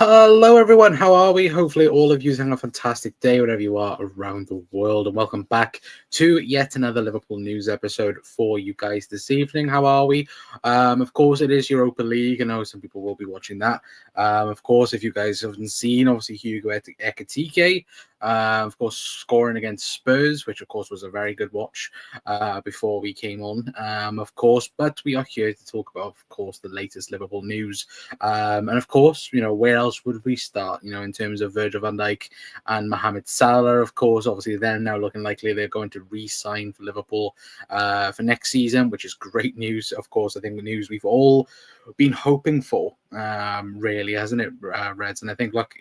Hello, everyone. How are we? Hopefully, all of you having a fantastic day wherever you are around the world. And welcome back to yet another Liverpool news episode for you guys this evening. How are we? Of course, it is Europa League. I know some people will be watching that. Of course, if you guys haven't seen, obviously, Hugo Ekitike, of course, scoring against Spurs, which, of course, was a very good watch before we came on, of course. But we are here to talk about, of course, the latest Liverpool news. And of course, where else would we start? In terms of Virgil van Dijk and Mohamed Salah, of course, obviously they're now looking likely they're going to re-sign for Liverpool for next season, which is great news. Of course, I think the news we've all been hoping for, really, hasn't it, Reds? And I think, look,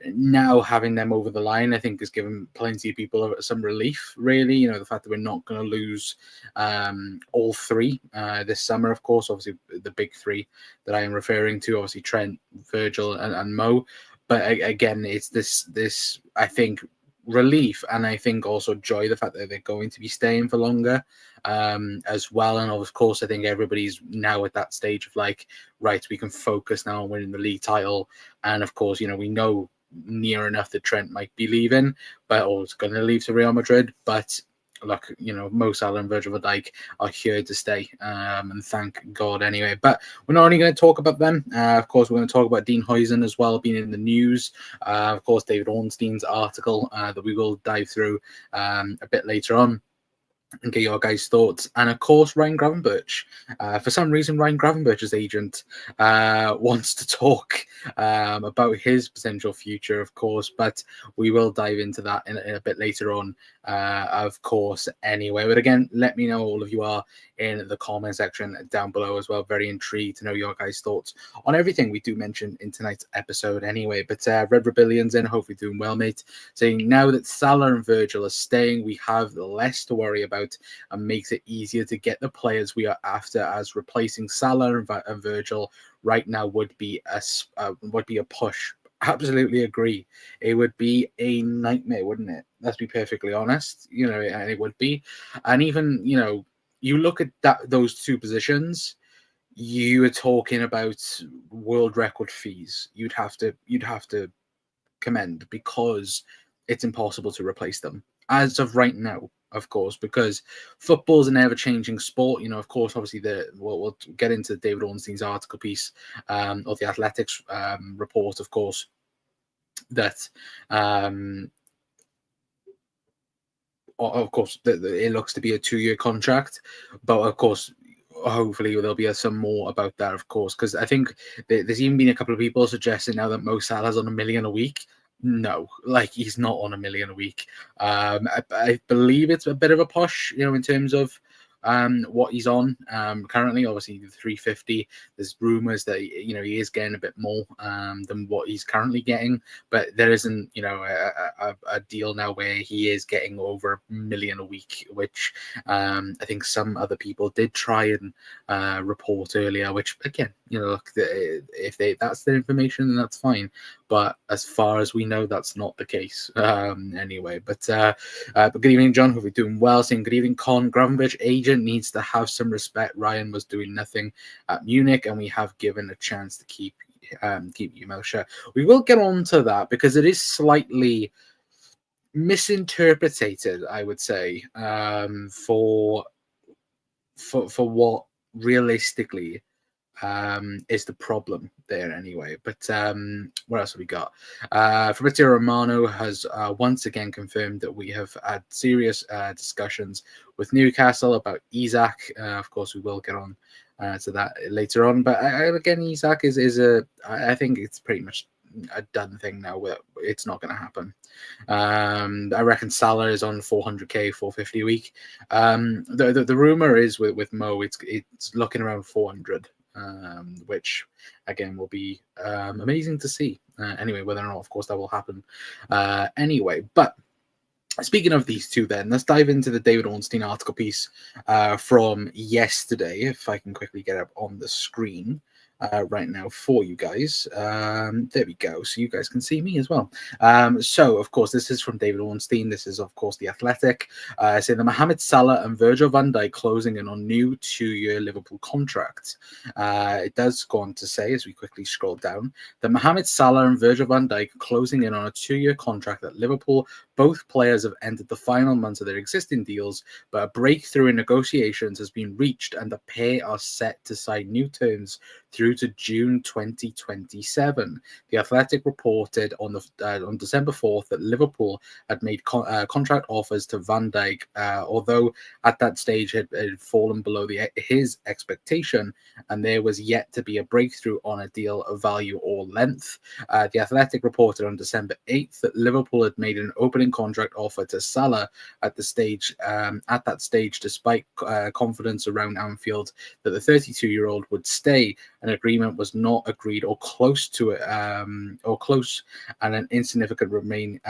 now having them over the line, I think, has given plenty of people some relief, really. The fact that we're not going to lose all three this summer, of course, obviously the big three that I am referring to, obviously Trent, Virgil, and Mo. But again, it's this I think, relief, and I think also joy, the fact that they're going to be staying for longer as well. And of course, I think everybody's now at that stage of like, right, we can focus now on winning the league title. And of course, we know near enough that Trent might be leaving, or it's going to leave to Real Madrid. But look, Mo Salah and Virgil van Dijk are here to stay, and thank God anyway. But we're not only going to talk about them. Of course, we're going to talk about Dean Huijsen as well, being in the news. Of course, David Ornstein's article that we will dive through a bit later on and get your guys' thoughts. And of course, Ryan Gravenberch. For some reason, Ryan Gravenberch's agent wants to talk about his potential future, of course, but we will dive into that in a bit later on, of course, anyway. But again, let me know, all of you are in the comment section down below as well. Very intrigued to know your guys' thoughts on everything we do mention in tonight's episode anyway. But Red Rebellion's in, hopefully doing well, mate. Saying now that Salah and Virgil are staying, we have less to worry about and makes it easier to get the players we are after, as replacing Salah and Virgil right now would be a push. Absolutely agree. It would be a nightmare, wouldn't it? Let's be perfectly honest. And it would be. And even, you look at those two positions, you are talking about world record fees. You'd have to commend, because it's impossible to replace them as of right now, of course, because football's an ever-changing sport. Of course, obviously we'll get into David Ornstein's article piece, or the Athletics report, of course, that of course it looks to be a 2-year contract, but of course hopefully there'll be some more about that, of course, because I think there's even been a couple of people suggesting now that Mo Salah's on $1 million a week. No, like, he's not on $1 million a week. I believe it's a bit of a push, in terms of what he's on currently. Obviously, the 350. There's rumors that he is getting a bit more than what he's currently getting, but there isn't a deal now where he is getting over $1 million a week, which I think some other people did try and report earlier. Which, again, look, if that's their information, then that's fine. But as far as we know, that's not the case anyway. But good evening, John. Hope you're doing well. Saying good evening, Con. Gravenberch agent needs to have some respect. Ryan was doing nothing at Munich, and we have given a chance to keep your mouth shut. We will get on to that, because it is slightly misinterpreted, I would say, for what realistically is the problem there anyway. But what else have we got? Fabrizio Romano has once again confirmed that we have had serious discussions with Newcastle about Isak. Of course, we will get on to that later on. But again, Isak is I think it's pretty much a done thing now. Where it's not going to happen. I reckon Salah is on 400k, 450 a week. The rumor is with Mo, it's looking around 400. Which again will be amazing to see. Anyway, whether or not, of course, that will happen. Anyway, but speaking of these two, then let's dive into the David Ornstein article piece from yesterday. If I can quickly get up on the screen. right now for you guys. There we go. So you guys can see me as well. So, of course, this is from David Ornstein. This is, of course, The Athletic, saying that Mohamed Salah and Virgil van Dijk closing in on new 2-year Liverpool contracts. It does go on to say, as we quickly scroll down, that Mohamed Salah and Virgil van Dijk are closing in on a 2-year contract at Liverpool. Both players have entered the final months of their existing deals, but a breakthrough in negotiations has been reached and the pair are set to sign new terms through to June 2027. The Athletic reported on December 4th that Liverpool had made contract offers to Van Dijk, although at that stage it had fallen below his expectation, and there was yet to be a breakthrough on a deal of value or length. The Athletic reported on December 8th that Liverpool had made an opening contract offer to Salah at that stage, despite confidence around Anfield that the 32-year-old would stay. An agreement was not agreed or close to it, and an insignificant remains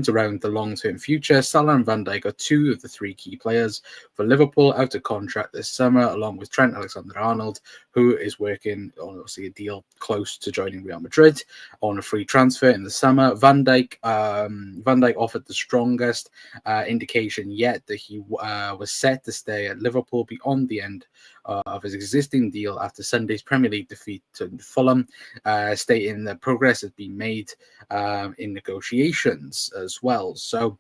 around the long-term future. Salah and Van Dijk are two of the three key players for Liverpool out of contract this summer, along with Trent Alexander-Arnold, who is working on obviously a deal close to joining Real Madrid on a free transfer in the summer. Van Dijk offered the strongest indication yet that he was set to stay at Liverpool beyond the end of his existing deal after Sunday's Premier League defeat to Fulham, stating that progress has been made in negotiations as well. So,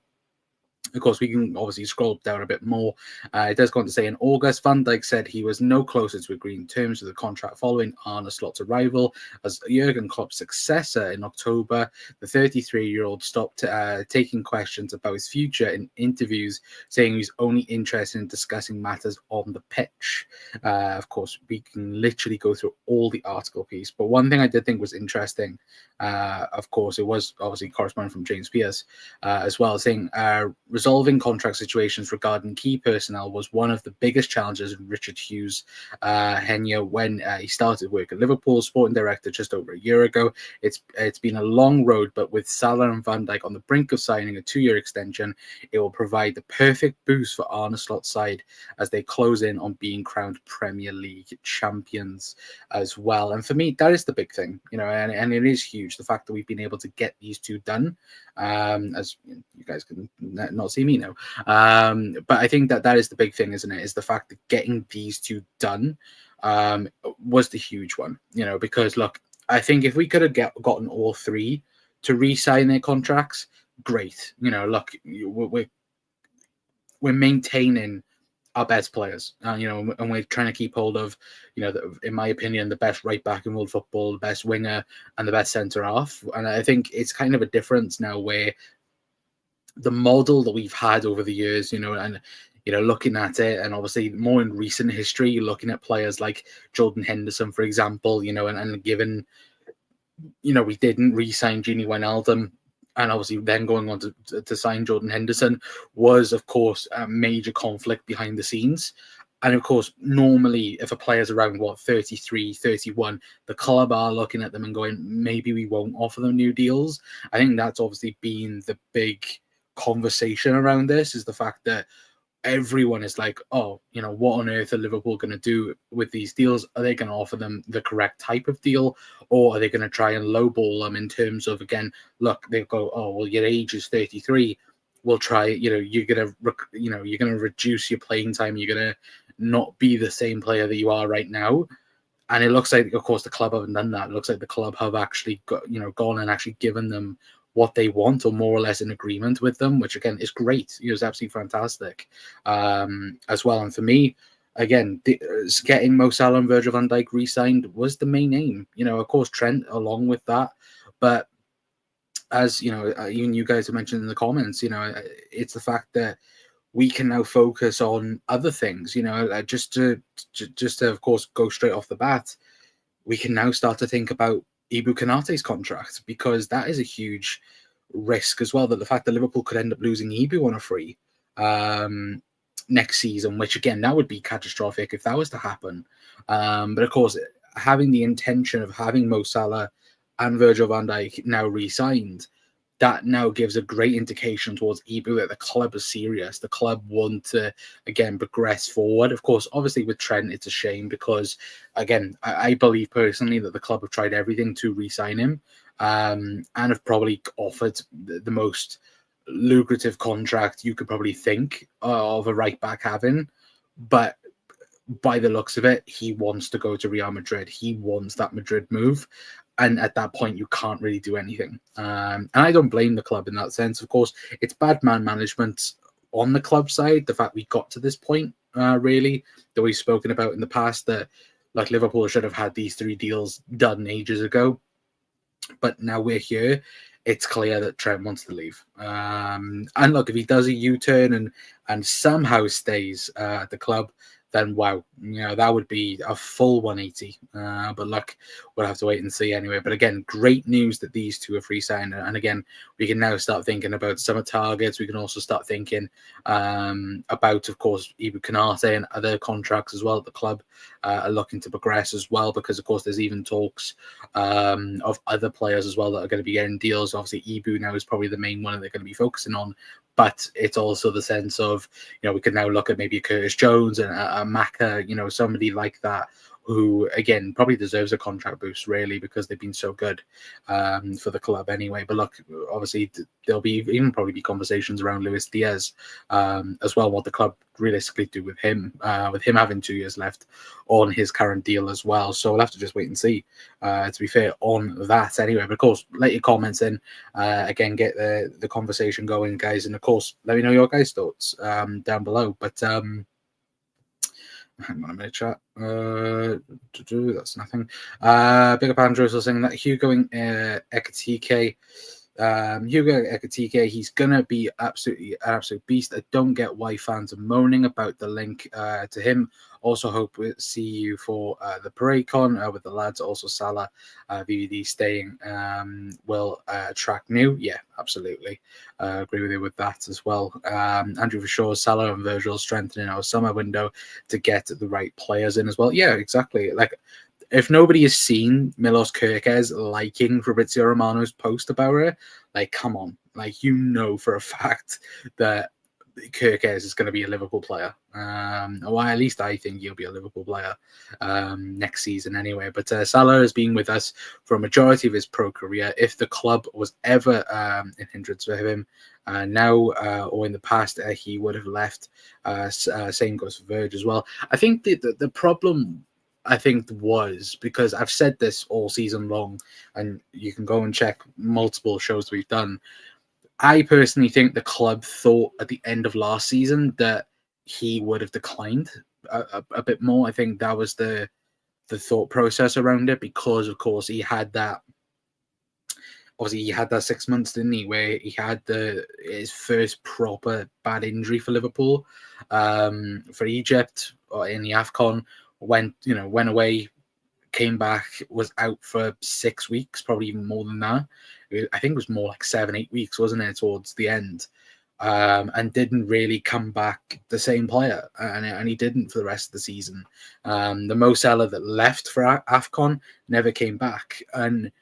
of course, we can obviously scroll down a bit more. It does go on to say in August, Van Dijk said he was no closer to agreeing terms with the contract following Arne Slot's arrival as Jurgen Klopp's successor in October. The 33-year-old stopped taking questions about his future in interviews, saying he's only interested in discussing matters on the pitch. Of course, we can literally go through all the article piece, but one thing I did think was interesting, of course, it was obviously correspondent from James Pierce as well, saying resolving contract situations regarding key personnel was one of the biggest challenges in Richard Hughes' tenure when he started work at Liverpool, sporting director just over a year ago. It's been a long road, but with Salah and Van Dijk on the brink of signing a 2-year extension, it will provide the perfect boost for Arne Slot's side as they close in on being crowned Premier League champions as well. And for me, that is the big thing, and it is huge, the fact that we've been able to get these two done, as you guys can not see me now. But I think that is the big thing, isn't it? Is the fact that getting these two done was the huge one, because look, I think if we could have gotten all three to re-sign their contracts, great. Look, we're maintaining our best players, and we're trying to keep hold of, in my opinion, the best right back in world football, the best winger, and the best centre half. And I think it's kind of a difference now where the model that we've had over the years, and looking at it, and obviously more in recent history, you're looking at players like Jordan Henderson, for example, and given, we didn't re-sign Gini Wijnaldum, and obviously then going on to sign Jordan Henderson was, of course, a major conflict behind the scenes. And of course, normally if a player's around 33, 31, the club are looking at them and going, maybe we won't offer them new deals. I think that's obviously been the big conversation around this, is the fact that everyone is like, oh, what on earth are Liverpool going to do with these deals? Are they going to offer them the correct type of deal, or are they going to try and lowball them in terms of, again, look, they go, oh, well, your age is 33. We'll try, you're going to reduce your playing time. You're going to not be the same player that you are right now. And it looks like, of course, the club haven't done that. It looks like the club have actually gone and actually given them what they want, or more or less in agreement with them, which again is great. It was absolutely fantastic as well. And for me, again, getting Mo Salah and Virgil van Dijk re-signed was the main aim. Of course, Trent along with that, but as even you guys have mentioned in the comments, it's the fact that we can now focus on other things. Just to of course go straight off the bat, we can now start to think about Ibu Konate's contract, because that is a huge risk as well, that the fact that Liverpool could end up losing Ibu on a free next season, which again, that would be catastrophic if that was to happen. But of course, having the intention of having Mo Salah and Virgil van Dijk now re-signed, that now gives a great indication towards Ibu that the club is serious. The club want to, again, progress forward. Of course, obviously with Trent, it's a shame because, again, I believe personally that the club have tried everything to re-sign him, and have probably offered the most lucrative contract you could probably think of a right back having. But by the looks of it, he wants to go to Real Madrid. He wants that Madrid move. And at that point, you can't really do anything. And I don't blame the club in that sense. Of course, it's bad man management on the club side. The fact we got to this point, really, that we've spoken about in the past, that like Liverpool should have had these 3 deals done ages ago. But now we're here. It's clear that Trent wants to leave. And look, if he does a U-turn and somehow stays at the club, then wow, that would be a full 180. But look, we'll have to wait and see anyway. But again, great news that these two are free signed. And again, we can now start thinking about summer targets. We can also start thinking about, of course, Ibu Konate and other contracts as well. The club are looking to progress as well, because of course there's even talks of other players as well that are going to be getting deals. Obviously, Ibu now is probably the main one that they're going to be focusing on. But it's also the sense of, we could now look at maybe a Curtis Jones and a Maka, somebody like that, who, again, probably deserves a contract boost, really, because they've been so good for the club anyway. But look, obviously, there'll be even probably be conversations around Luis Diaz as well, what the club realistically do with him having 2 years left on his current deal as well. So we'll have to just wait and see, to be fair, on that anyway. But of course, let your comments in, again, get the conversation going, guys. And of course, let me know your guys' thoughts down below. But hang on a minute, chat. That's nothing. Big up Andrew was saying that Hugo Ekitike, he's gonna be absolutely an absolute beast. I don't get why fans are moaning about the link to him. Also hope we see you for the parade con with the lads. Also Salah VVD staying will attract new. Yeah, absolutely. Agree with you with that as well. Andrew for sure, Salah and Virgil strengthening our summer window to get the right players in as well. Yeah, exactly. Like, if nobody has seen Milos Kerkez liking Fabrizio Romano's post about it, like, come on. Like, for a fact that Kerkez is going to be a Liverpool player. Or at least I think he'll be a Liverpool player next season anyway. But Salah has been with us for a majority of his pro career. If the club was ever in hindrance for him now or in the past, he would have left. Same goes for Verge as well. I think the problem was, because I've said this all season long, and you can go and check multiple shows we've done. I personally think the club thought at the end of last season that he would have declined a bit more. I think that was the thought process around it, because of course he had that 6 months, didn't he, where he had his first proper bad injury for Liverpool, for Egypt, or in the AFCON. Went away, came back, was out for 6 weeks, probably even more than that. I think it was more like 7-8 weeks, wasn't it, towards the end, and didn't really come back the same player, and he didn't for the rest of the season. The Mo Salah that left for AFCON never came back, and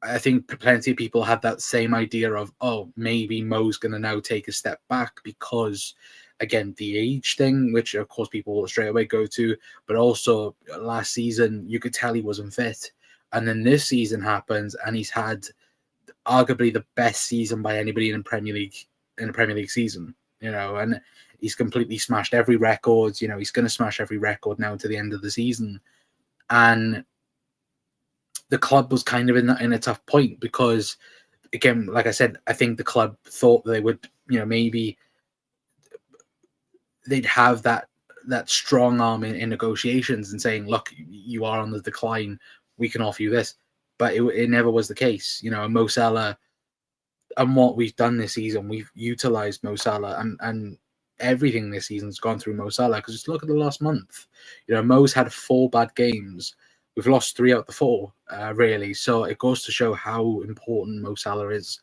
I think plenty of people had that same idea of, oh, maybe Mo's going to now take a step back because, again, the age thing, which of course people will straight away go to, but also last season you could tell he wasn't fit. And then this season happens and he's had arguably the best season by anybody in a Premier League season, and he's completely smashed every record. He's going to smash every record now to the end of the season. And the club was kind of in a tough point because, again, like I said, I think the club thought they would, maybe they'd have that strong arm in negotiations and saying, look, you are on the decline, we can offer you this. But it never was the case. Mo Salah, and what we've done this season, we've utilised Mo Salah, and everything this season's gone through Mo Salah, because just look at the last month. Mo's had 4 bad games. We've lost 3 out of the 4, really. So it goes to show how important Mo Salah is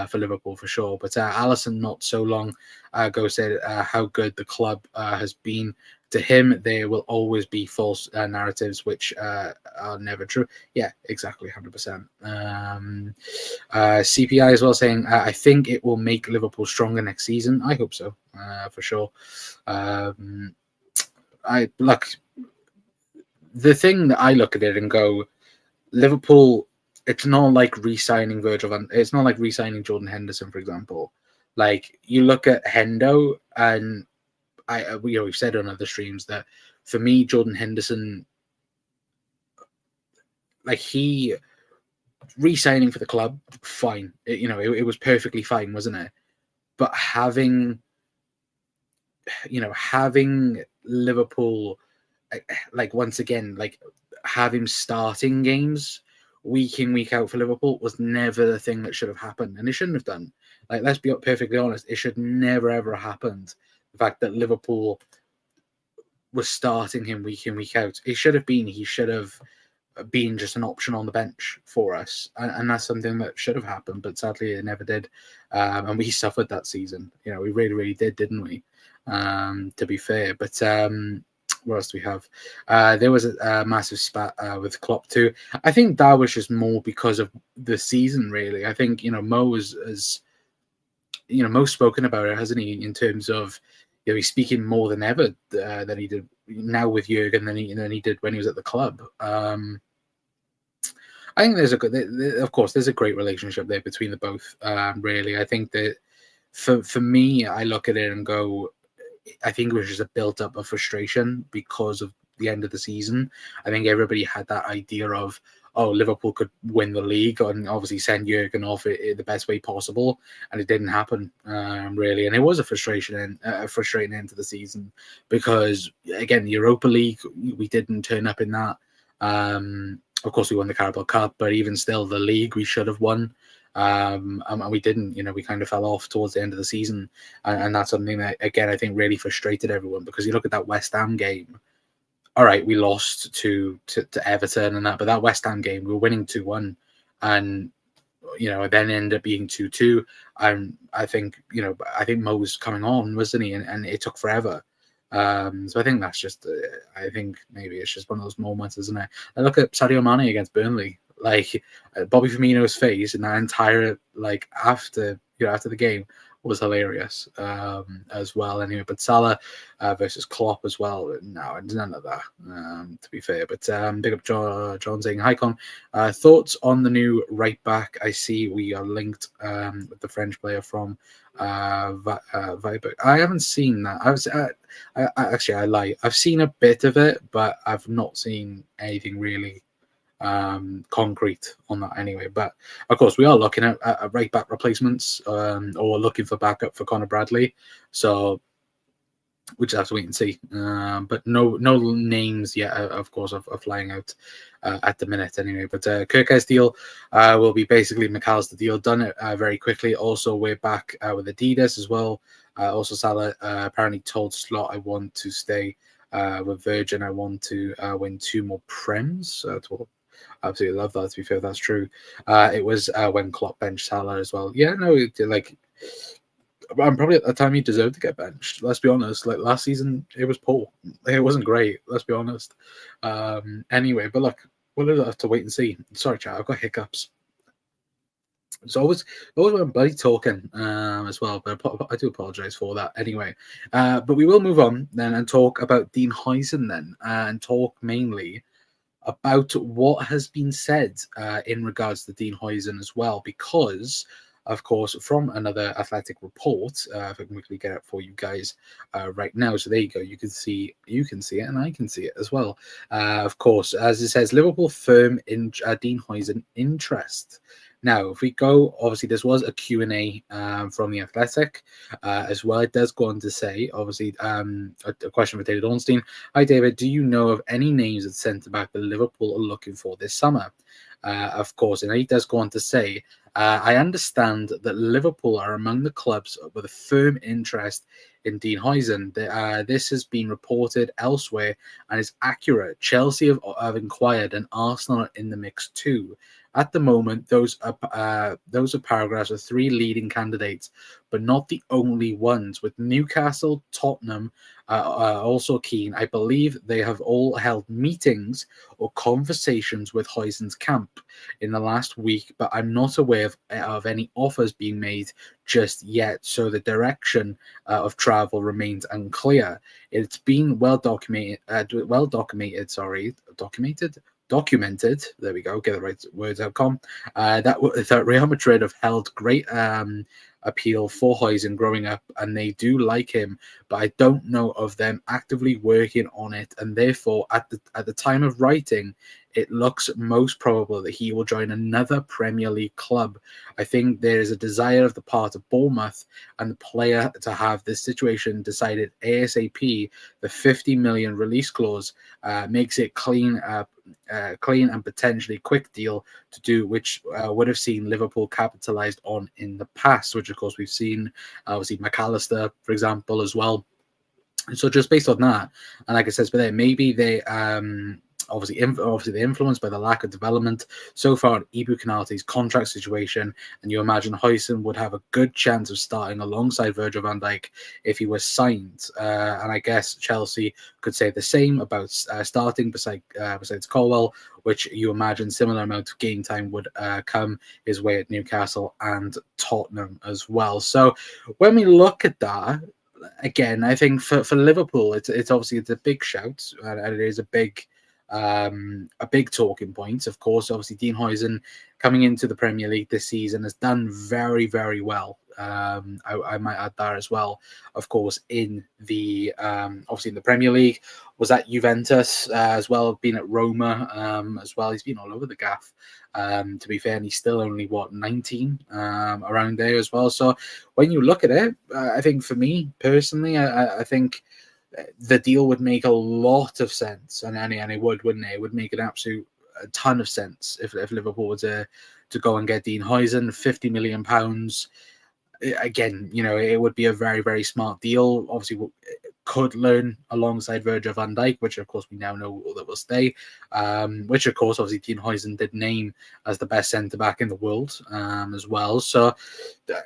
for Liverpool for sure. But Alisson not so long ago said how good the club has been. To him, there will always be false narratives which are never true. Yeah, exactly, 100%. CPI as well saying, I think it will make Liverpool stronger next season. I hope so, for sure. I look. The thing that I look at it and go, Liverpool. It's not like re-signing It's not like re-signing Jordan Henderson, for example. Like you look at Hendo, and we've said on other streams that for me, Jordan Henderson, like he re-signing for the club, fine. It was perfectly fine, wasn't it? But having Liverpool, like once again, like have him starting games week in, week out for Liverpool was never the thing that should have happened, and it shouldn't have done. Like, let's be perfectly honest, it should never ever have happened. The fact that Liverpool was starting him week in, week out, he should have been just an option on the bench for us, and that's something that should have happened, but sadly it never did. And we suffered that season. We really, really did, didn't we? To be fair, but what else do we have? There was a massive spat with Klopp too. I think that was just more because of the season, really. I think Mo has Mo's spoken about it, hasn't he? In terms of he's speaking more than ever than he did now with Jurgen than he did when he was at the club. I think there's there's a great relationship there between the both. Really, I think that for me, I look at it and go, I think it was just a built up of frustration because of the end of the season. I think everybody had that idea of, oh, Liverpool could win the league and obviously send Jurgen off in the best way possible, and it didn't happen, really. And it was a frustrating end to the season because, again, the Europa League, we didn't turn up in that. Of course, we won the Carabao Cup, but even still, the league we should have won. And we didn't. We kind of fell off towards the end of the season, and that's something that, again, I think really frustrated everyone, because you look at that West Ham game. All right, we lost to Everton and that, but that West Ham game, we were winning 2-1, and it then ended up being 2-2. And I think Mo was coming on, wasn't he? And it took forever. So I think that's just, I think maybe it's just one of those moments, isn't it? I look at Sadio Mane against Burnley, like Bobby Firmino's face in that entire, like, after the game was hilarious, as well. Anyway, but Salah versus Klopp as well. No, none of that, to be fair. But big up John saying, hi Con. Thoughts on the new right back? I see we are linked with the French player from Viber. I haven't seen that. I lie. I've seen a bit of it, but I've not seen anything really concrete on that anyway. But of course, we are looking at right back replacements, or looking for backup for Conor Bradley. So we just have to wait and see. But no names yet, of course, are flying out at the minute anyway. But Kirk's deal will be basically McAllister deal done very quickly. Also, we're back with Adidas as well. Also, Salah apparently told Slot, I want to stay with Virgin. I want to win 2 more Prems. Absolutely love that, to be fair, that's true. It was when Klopp benched Salah as well. Yeah, no, I'm probably at the time he deserved to get benched. Let's be honest. Like, last season, it was poor. It wasn't great. Let's be honest. Anyway, but look, we'll have to wait and see. Sorry, chat. I've got hiccups. It's always when I'm bloody talking as well, but I do apologise for that. Anyway, but we will move on then and talk about Dean Huijsen then, and talk mainly about what has been said in regards to Dean Huijsen as well, because, of course, from another Athletic report, if I can quickly get it for you guys right now. So there you go. You can see it, and I can see it as well. Of course, as it says, Liverpool firm in Dean Huijsen interest. Now, if we go, obviously, this was a Q&A from the Athletic as well. It does go on to say, obviously, a question for David Ornstein. Hi, David. Do you know of any names at centre-back that Liverpool are looking for this summer? Of course, and he does go on to say, I understand that Liverpool are among the clubs with a firm interest in Dean Huijsen. This has been reported elsewhere and is accurate. Chelsea have inquired, and Arsenal are in the mix too. At the moment, those paragraphs are three leading candidates, but not the only ones. With Newcastle, Tottenham also keen. I believe they have all held meetings or conversations with Huijsen's camp in the last week, but I'm not aware of any offers being made just yet. So the direction of travel remains unclear. It's been well documented. Documented. There we go. Get the right words out. That Real Madrid have held great appeal for Huijsen growing up, and they do like him, but I don't know of them actively working on it, and therefore at the time of writing, it looks most probable that he will join another Premier League club. I think there is a desire of the part of Bournemouth and the player to have this situation decided ASAP. The 50 million release clause makes it clean and potentially quick deal to do, which would have seen Liverpool capitalised on in the past, which of course we've seen, obviously McAllister, for example, as well. So just based on that, and like I said, but maybe they obviously they're influenced by the lack of development so far in Ibu Konaté's contract situation, and you imagine Huijsen would have a good chance of starting alongside Virgil van Dijk if he was signed. And I guess Chelsea could say the same about starting besides Colwell, which you imagine similar amount of game time would come his way at Newcastle and Tottenham as well. So when we look at that, again, I think for Liverpool, it's obviously it's a big shout, and it is a big talking point. Of course, obviously Dean Huijsen coming into the Premier League this season has done very, very well. I might add that as well. Of course, in the obviously in the Premier League, was at Juventus as well, been at Roma as well. He's been all over the gaff. To be fair, and he's still only 19 around there as well. So when you look at it, I think for me personally, I think the deal would make a lot of sense, and it would, wouldn't it? It would make a ton of sense if Liverpool were to go and get Dean Huijsen, £50 million. Again, it would be a very, very smart deal. Obviously, could learn alongside Virgil van Dijk, which of course we now know that will stay. Which of course, obviously, Dean Huijsen did name as the best centre back in the world as well. So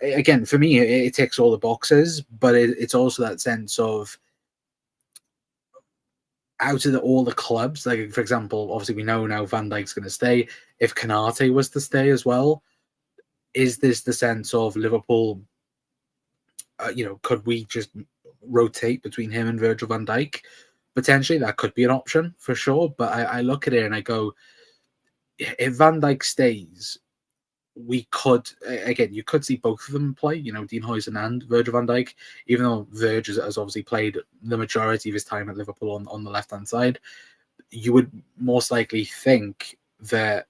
again, for me, it ticks all the boxes, but it's also that sense of, out of all the clubs, like for example, obviously we know now Van Dijk's going to stay. If Konaté was to stay as well, is this the sense of Liverpool? Could we just rotate between him and Virgil van Dijk? Potentially, that could be an option for sure. But I look at it and I go, if Van Dijk stays, we could, again, you could see both of them play, Dean Huijsen and Virgil van Dijk, even though Virg has obviously played the majority of his time at Liverpool on the left-hand side. You would most likely think that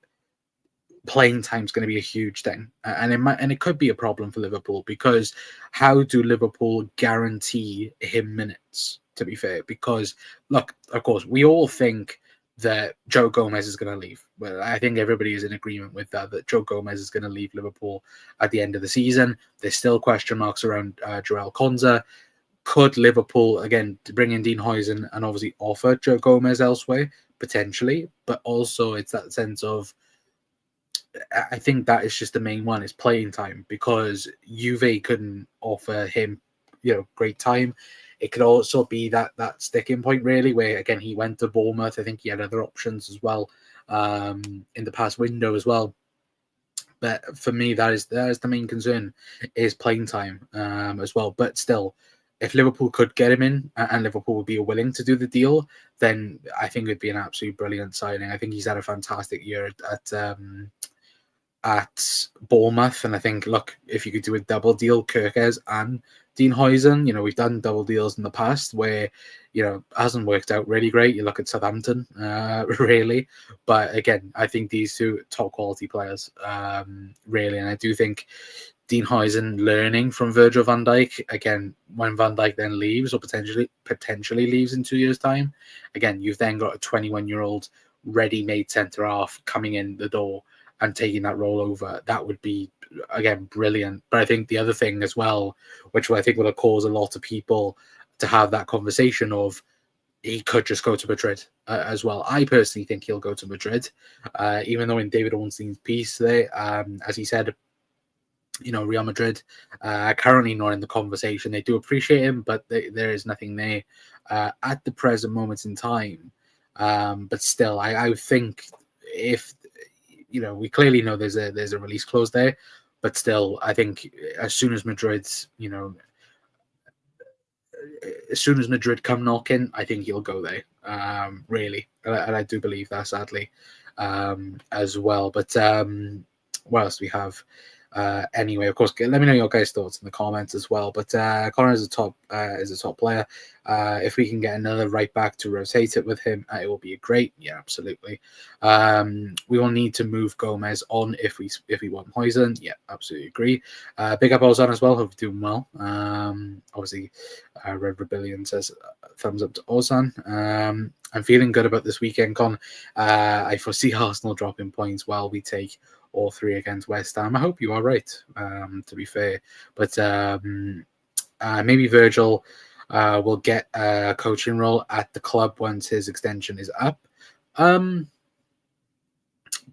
playing time is going to be a huge thing, and it could be a problem for Liverpool, because how do Liverpool guarantee him minutes, to be fair? Because, look, of course, we all think that Joe Gomez is going to leave. Well, I think everybody is in agreement with that Joe Gomez is going to leave Liverpool at the end of the season. There's still question marks around Joel Konza. Could Liverpool, again, bring in Dean Huijsen and obviously offer Joe Gomez elsewhere? Potentially. But also it's that sense of, I think that is just the main one, is playing time, because Juve couldn't offer him, great time. It could also be that sticking point, really, where, again, he went to Bournemouth. I think he had other options as well in the past window as well. But for me, that is the main concern, is playing time as well. But still, if Liverpool could get him in and Liverpool would be willing to do the deal, then I think it'd be an absolute brilliant signing. I think he's had a fantastic year at Bournemouth, and I think, look, if you could do a double deal, Kirkes and Dean Huijsen, we've done double deals in the past where, hasn't worked out really great. You look at Southampton, really, but again, I think these two top quality players, really, and I do think Dean Huijsen learning from Virgil van Dijk, again, when Van Dijk then leaves, or potentially leaves in 2 years' time, again, you've then got a 21-year-old ready-made centre half coming in the door and taking that role over. That would be, again, brilliant. But I think the other thing as well, which I think will cause a lot of people to have that conversation of, he could just go to Madrid as well. I personally think he'll go to Madrid, even though in David Ornstein's piece there, as he said, Real Madrid currently not in the conversation. They do appreciate him, but there is nothing there at the present moment in time. But still, I think if we clearly know there's a release clause there, but still, I think as soon as Madrid come knocking, I think he'll go there. Really, and I do believe that, sadly, as well. But what else do we have? Anyway, of course, let me know your guys' thoughts in the comments as well. But Connor is a top player. If we can get another right back to rotate it with him, it will be great. Yeah, absolutely. We will need to move Gomez on if we want Huijsen. Yeah, absolutely agree. Big up Ozan as well. Hope you're doing well. Obviously, Red Rebellion says thumbs up to Ozan. I'm feeling good about this weekend, Con. I foresee Arsenal dropping points while we take all 3 against West Ham. I hope you are right, to be fair. But maybe Virgil will get a coaching role at the club once his extension is up.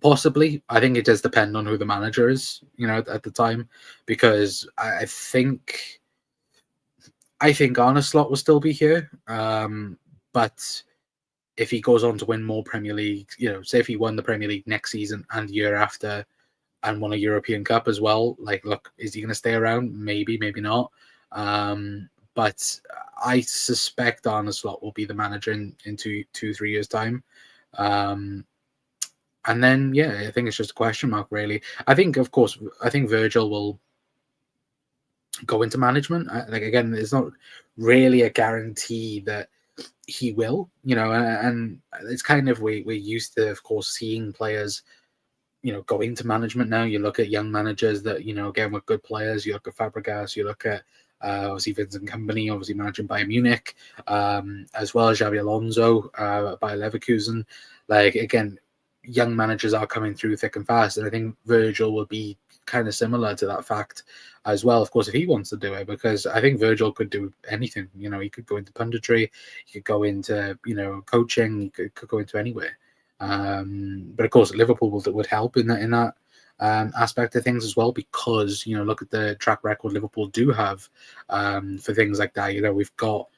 Possibly. I think it does depend on who the manager is, at the time, because I think Arne Slot will still be here. But if he goes on to win more Premier League, say if he won the Premier League next season and year after and won a European Cup as well, look, is he going to stay around? Maybe, maybe not. But I suspect Arne Slot will be the manager in 2-3 years' time. And then, yeah, I think it's just a question mark, really. I think Virgil will go into management. Again, there's not really a guarantee that he will, and it's kind of we're used to, of course, seeing players, go into management now. You look at young managers that, again, were good players. You look at Fabregas, you look at obviously Vincent Kompany, obviously managing Bayern Munich, as well as Xabi Alonso by Leverkusen. Again, young managers are coming through thick and fast, and I think Virgil will be kind of similar to that fact as well, of course, if he wants to do it, because I think Virgil could do anything. He could go into punditry, he could go into coaching, he could go into anywhere. But of course, Liverpool would help in that aspect of things as well, because look at the track record Liverpool do have for things like that. We've got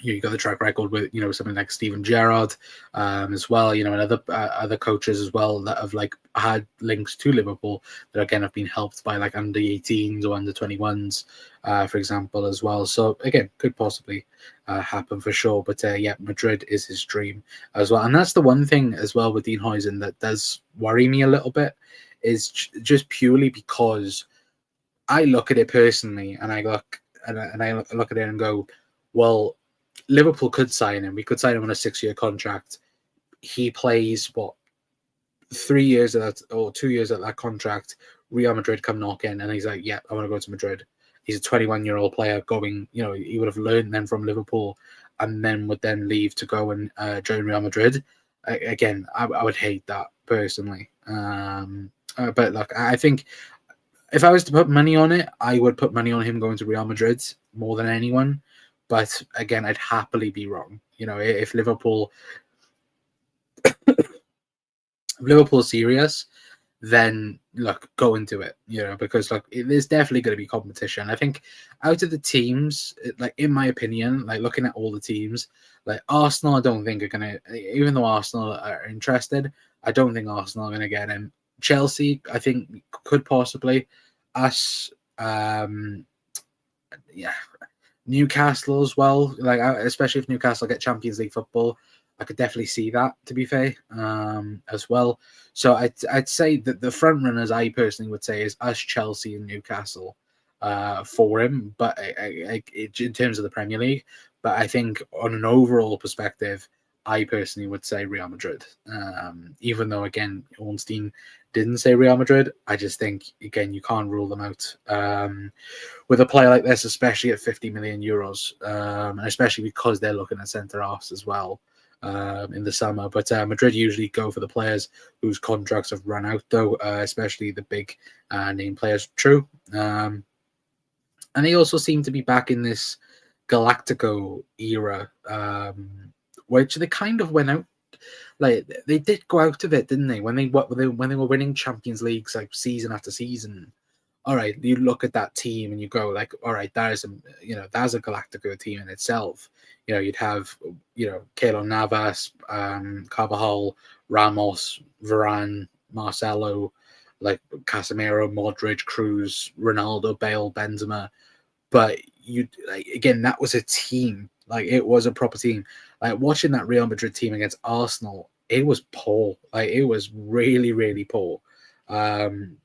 you got the track record with something like Steven Gerrard as well, and other coaches as well that have had links to Liverpool that again have been helped by under 18s or under 21s, for example, as well. So again, could possibly happen for sure. But yeah, Madrid is his dream as well, and that's the one thing as well with Dean Huijsen that does worry me a little bit, is just purely because I look at it personally, and I look at it and go, well, Liverpool could sign him. We could sign him on a 6-year contract. He plays 3 years of that, or 2 years of that contract. Real Madrid come knock in, and he's like, "Yeah, I want to go to Madrid." He's a 21-year-old player going. He would have learned then from Liverpool, and then would then leave to go and join Real Madrid. Again, I would hate that personally. But look, I think if I was to put money on it, I would put money on him going to Real Madrid more than anyone. But again, I'd happily be wrong. If Liverpool serious, then look, go and do it. Because there's definitely going to be competition. I think out of the teams, in my opinion, looking at all the teams, Arsenal, I don't think are going to. Even though Arsenal are interested, I don't think Arsenal are going to get him. Chelsea, I think, could possibly. Us, yeah. Newcastle as well, especially if Newcastle get Champions League football, I could definitely see that, to be fair, as well. So I'd say that the front runners, I personally would say, is us, Chelsea, and Newcastle for him. But in terms of the Premier League, but I think on an overall perspective, I personally would say Real Madrid. Even though, again, Ornstein didn't say Real Madrid, I just think, again, you can't rule them out. With a player like this, especially at 50 million euros, and especially because they're looking at centre-halves as well in the summer. But Madrid usually go for the players whose contracts have run out, though, especially the big name players. True. And they also seem to be back in this Galactico era, which they kind of went out. Like they did go out of it, didn't they? When they were winning Champions Leagues like season after season. All right, you look at that team and you go like, all right, that's a Galactico team in itself. You'd have Keylor Navas, Carvajal, Ramos, Varane, Marcelo, like Casemiro, Modric, Cruz, Ronaldo, Bale, Benzema. But again, that was a team. Like it was a proper team. Like watching that Real Madrid team against Arsenal, it was poor. Like it was really, really poor.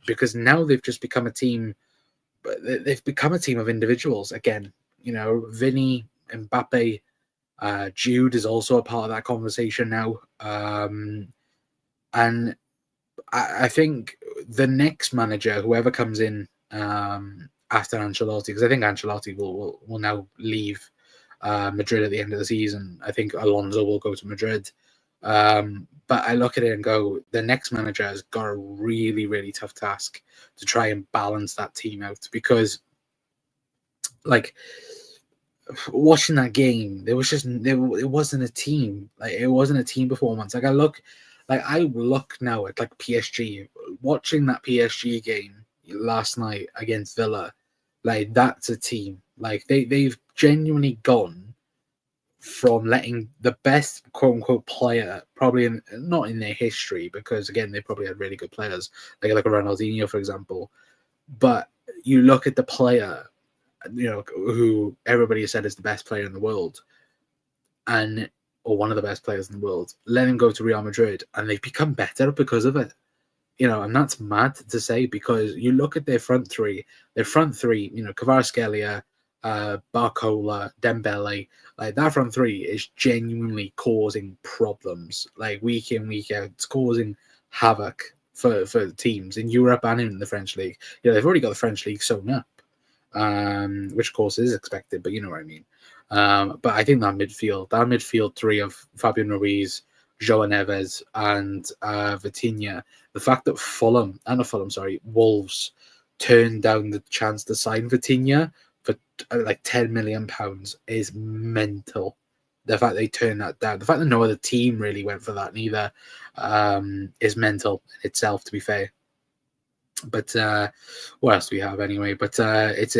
Because now they've just become a team. But they've become a team of individuals again. Vinny, Mbappe, Jude is also a part of that conversation now. And I think the next manager, whoever comes in after Ancelotti, because I think Ancelotti will now leave Madrid at the end of the season. I think Alonso will go to Madrid. But I look at it and go, the next manager has got a really, really tough task to try and balance that team out, because like watching that game, it wasn't a team. Like it wasn't a team performance. I look now at like PSG, watching that PSG game last night against Villa, like that's a team. Like they've genuinely gone from letting the best quote unquote player, probably not in their history, because again they probably had really good players, like a Ronaldinho for example. But you look at the player, who everybody said is the best player in the world, or one of the best players in the world, let him go to Real Madrid, and they've become better because of it. And that's mad to say, because you look at their front three, Kvaratskhelia, Barcola, Dembele, like that front three is genuinely causing problems, like week in, week out. It's causing havoc for teams in Europe and in the French league. They've already got the French league sewn up, which of course is expected, but you know what I mean. But I think that midfield three of Fabian Ruiz, João Neves, and Vitinha, the fact that Wolves turned down the chance to sign Vitinha for like £10 million is mental. The fact they turned that down, the fact that no other team really went for that neither, is mental in itself, to be fair. But what else do we have anyway? But it's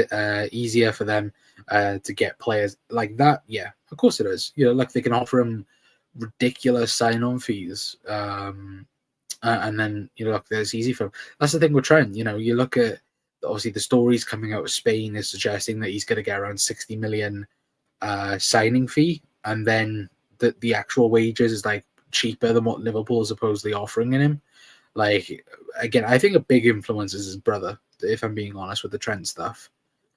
easier for them to get players like that. Yeah, of course it is. Like they can offer them ridiculous sign-on fees, and then look, it's easy for them. That's the thing with Trent. You look at obviously the stories coming out of Spain is suggesting that he's going to get around 60 million signing fee, and then the actual wages is like cheaper than what Liverpool is supposedly offering in him. Like, again, I think a big influence is his brother, if I'm being honest with the Trent stuff.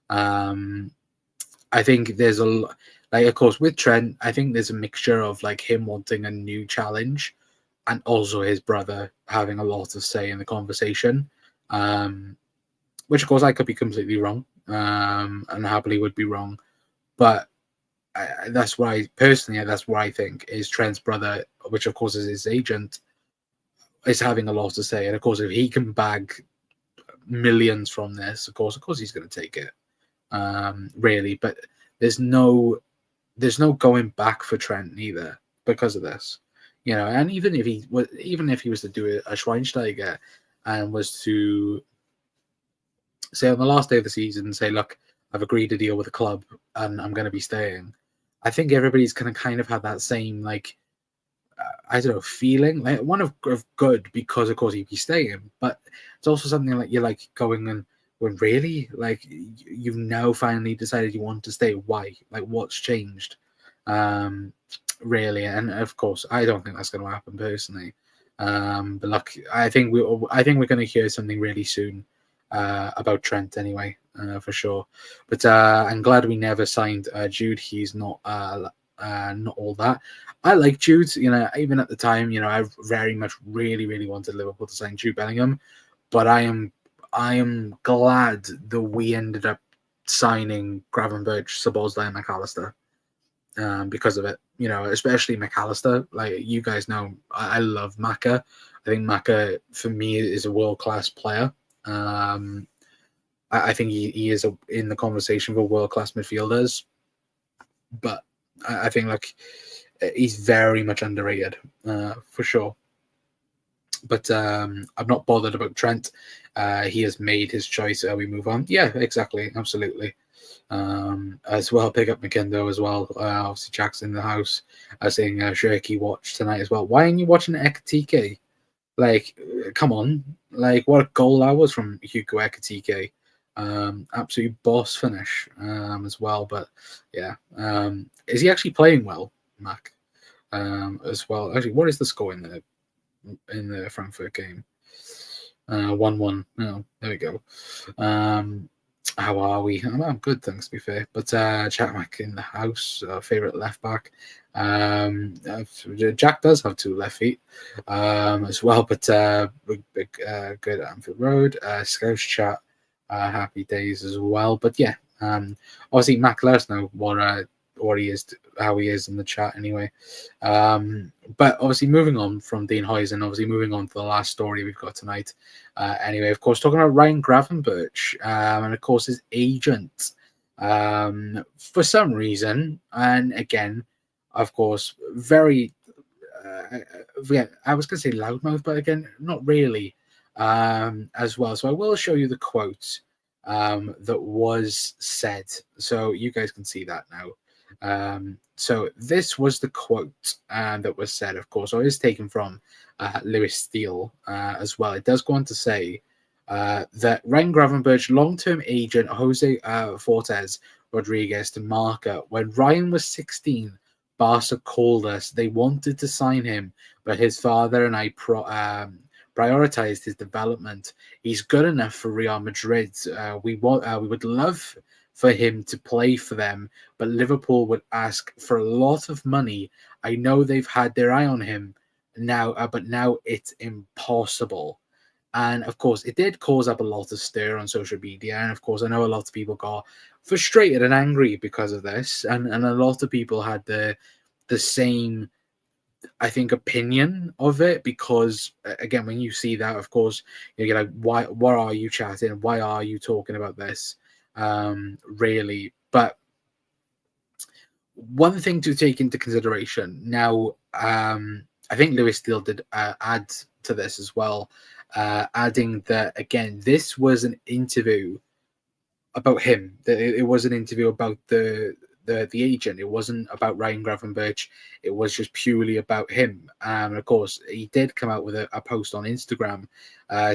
I think there's of course, with Trent, I think there's a mixture of like him wanting a new challenge and also his brother having a lot of say in the conversation, which of course I could be completely wrong, and happily would be wrong. But that's what I think is Trent's brother, which of course is his agent, is having a lot to say. And of course, if he can bag millions from this, of course he's going to take it. Really, but there's no going back for Trent neither because of this. And even if he was to do a Schweinsteiger and was to say on the last day of the season, say, look, I've agreed to deal with the club and I'm going to be staying, I think everybody's going to kind of have that same like, I don't know, feeling, like one of good, because of course he'd be staying, but it's also something like you're like going and when really, like, you've now finally decided you want to stay. Why? Like, what's changed? Really, and of course, I don't think that's going to happen personally. But look, I think we're going to hear something really soon about Trent anyway, for sure. But I'm glad we never signed Jude. He's not all that. I like Jude. Even at the time, I very much really wanted Liverpool to sign Jude Bellingham, but I am glad that we ended up signing Gravenberch, Szoboszlai, and McAllister, because of it. Especially McAllister. Like, you guys know, I love Maka. I think Maka, for me, is a world-class player. I think he is in the conversation for world-class midfielders. but I think like he's very much underrated for sure. But I'm not bothered about Trent. He has made his choice. We move on. Yeah, exactly, absolutely. As well, pick up McKindo as well. Obviously, Jack's in the house. Saying Shirky watch tonight as well. Why aren't you watching Ekatike? Like, come on! Like, what a goal that was from Hugo Ekatike. Absolute boss finish as well. But yeah, is he actually playing well, Mac? As well. Actually, what is the score in the Frankfurt game? 1-1. No, there we go. How are we? I'm good, thanks, to be fair. But Chatmack in the house, favourite left back. Jack does have two left feet as well, but big good at Anfield Road. Scouse Chat, happy days as well. But yeah, obviously, Mac, let us know what he is, how he is in the chat anyway. But obviously, moving on from Dean Huijsen, obviously moving on to the last story we've got tonight. Anyway, of course, talking about Ryan Gravenberch and of course his agent. For some reason, and again, of course, very yeah, I was going to say loudmouth, but again, not really as well. So I will show you the quote that was said, so you guys can see that now. So this was the quote that was said, of course. So it is taken from Lewis Steele as well. It does go on to say that Ryan Gravenberch long-term agent Jose Fortes Rodriguez to Marca. When Ryan was 16, Barca called us. They wanted to sign him, but his father and I prioritized his development. He's good enough for Real Madrid. We would love for him to play for them, but Liverpool would ask for a lot of money. I know they've had their eye on him now, but now it's impossible. And of course, it did cause up a lot of stir on social media. And of course, I know a lot of people got frustrated and angry because of this. And a lot of people had the same, I think, opinion of it, because again, when you see that, of course, you're like, why are you chatting? Why are you talking about this? Really. But one thing to take into consideration now, I think Lewis Steele did add to this as well, adding that again, this was an interview about him. It was an interview about the agent. It wasn't about Ryan Gravenberch. It was just purely about him. And of course, he did come out with a post on Instagram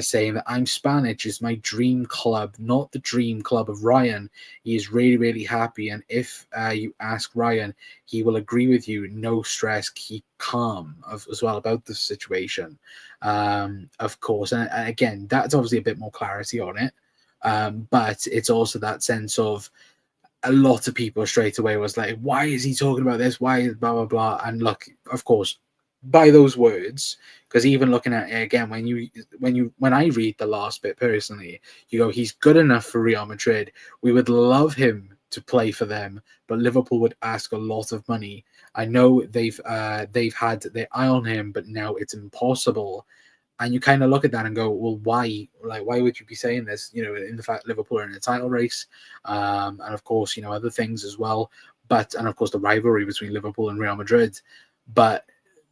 saying that I'm Spanish is my dream club, not the dream club of Ryan. He is really, really happy. And if you ask Ryan, he will agree with you. No stress, keep calm as well about the situation. Of course. And again, that's obviously a bit more clarity on it. But it's also that sense of a lot of people straight away was like, why is he talking about this? Why is blah, blah, blah? And look, of course, by those words, because even looking at it again, when I read the last bit personally, you go, he's good enough for Real Madrid. We would love him to play for them, but Liverpool would ask a lot of money. I know they've had their eye on him, but now it's impossible. And you kind of look at that and go, well, why? Like, why would you be saying this? You know, in the fact Liverpool are in a title race, and of course, you know, other things as well. And of course, the rivalry between Liverpool and Real Madrid. But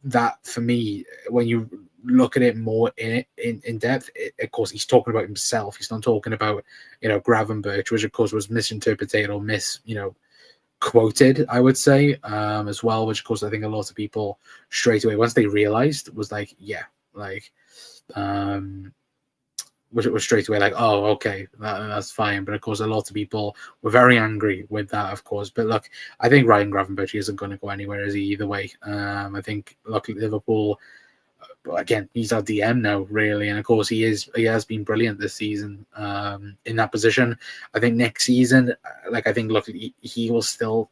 that, for me, when you look at it more in depth, of course, he's talking about himself. He's not talking about, you know, Gravenberch, which of course was misinterpreted or quoted, I would say, as well. Which of course, I think a lot of people straight away, once they realized, was like, yeah, like. Which it was straight away like, oh, okay, that's fine. But of course, a lot of people were very angry with that, of course. But look, I think Ryan Gravenberch isn't going to go anywhere, is he? Either way, I think luckily Liverpool. Again, he's our DM now, really, and of course he has been brilliant this season in that position. I think next season, I think look, he will still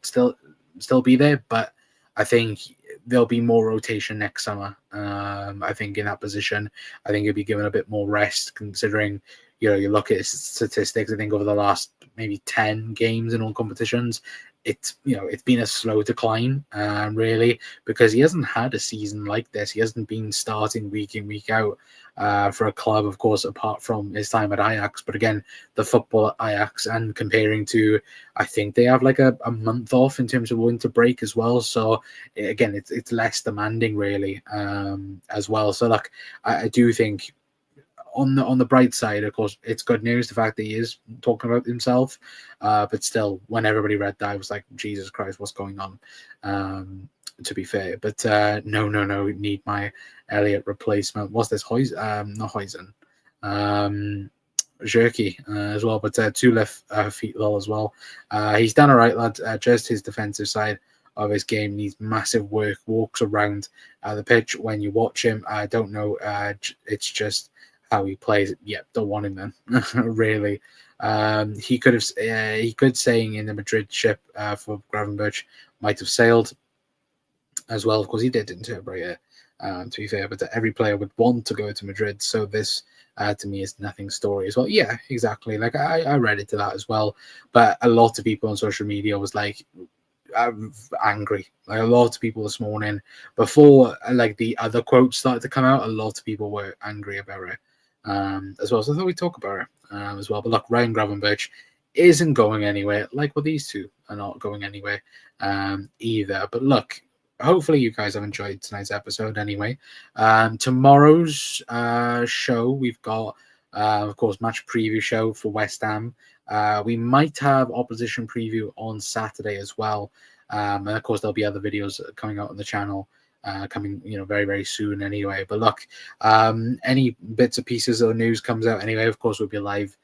be there, but I think there'll be more rotation next summer. I think in that position, I think he'll be given a bit more rest, considering, you know, you look at his statistics. I think over the last maybe 10 games in all competitions, it's been a slow decline, really, because he hasn't had a season like this. He hasn't been starting week in, week out for a club, of course, apart from his time at Ajax. But again, the football at Ajax, and comparing to, I think they have like a month off in terms of winter break as well. So again, it's less demanding, really, as well. So like, I do think on the bright side, of course, it's good news, the fact that he is talking about himself. But still, when everybody read that, I was like, Jesus Christ, what's going on? To be fair, but no, need my Elliot replacement. What's this? Not Huijsen. Jerky as well, but two left feet low as well. He's done all right, lad. Just his defensive side of his game needs massive work. Walks around the pitch when you watch him. I don't know. It's just how he plays. Yeah, don't want him then. Really. He could saying in the Madrid ship for Gravenberch might have sailed as well. Of course, he did, didn't he? To be fair, but every player would want to go to Madrid. So this, to me, is nothing story as well. Yeah, exactly. Like I read into that as well. But a lot of people on social media was like, angry. Like a lot of people this morning, before like the other quotes started to come out, a lot of people were angry about it as well. So I thought we'd talk about it as well. But look, Ryan Gravenberch isn't going anywhere. Like, well, these two are not going anywhere either. But look, hopefully you guys have enjoyed tonight's episode anyway. Tomorrow's show, we've got, of course, match preview show for West Ham. We might have opposition preview on Saturday as well. And of course, there'll be other videos coming out on the channel coming, very, very soon anyway. But look, any bits and pieces of news comes out anyway, of course, we'll be live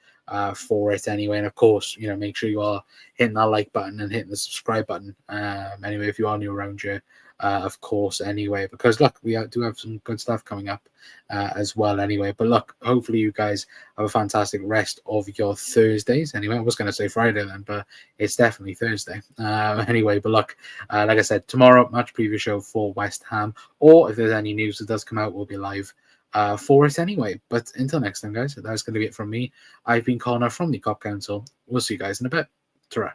for it anyway. And of course, make sure you are hitting that like button and hitting the subscribe button anyway, if you are new around here. Of course, anyway, because look, we do have some good stuff coming up as well anyway. But look, hopefully you guys have a fantastic rest of your Thursdays anyway. I was going to say Friday then, but it's definitely Thursday anyway. But look, like I said, tomorrow match preview show for West Ham, or if there's any news that does come out, we'll be live for it anyway. But until next time, guys, that's going to be it from me. I've been Connor from the Cop Council. We'll see you guys in a bit. Ta-ra.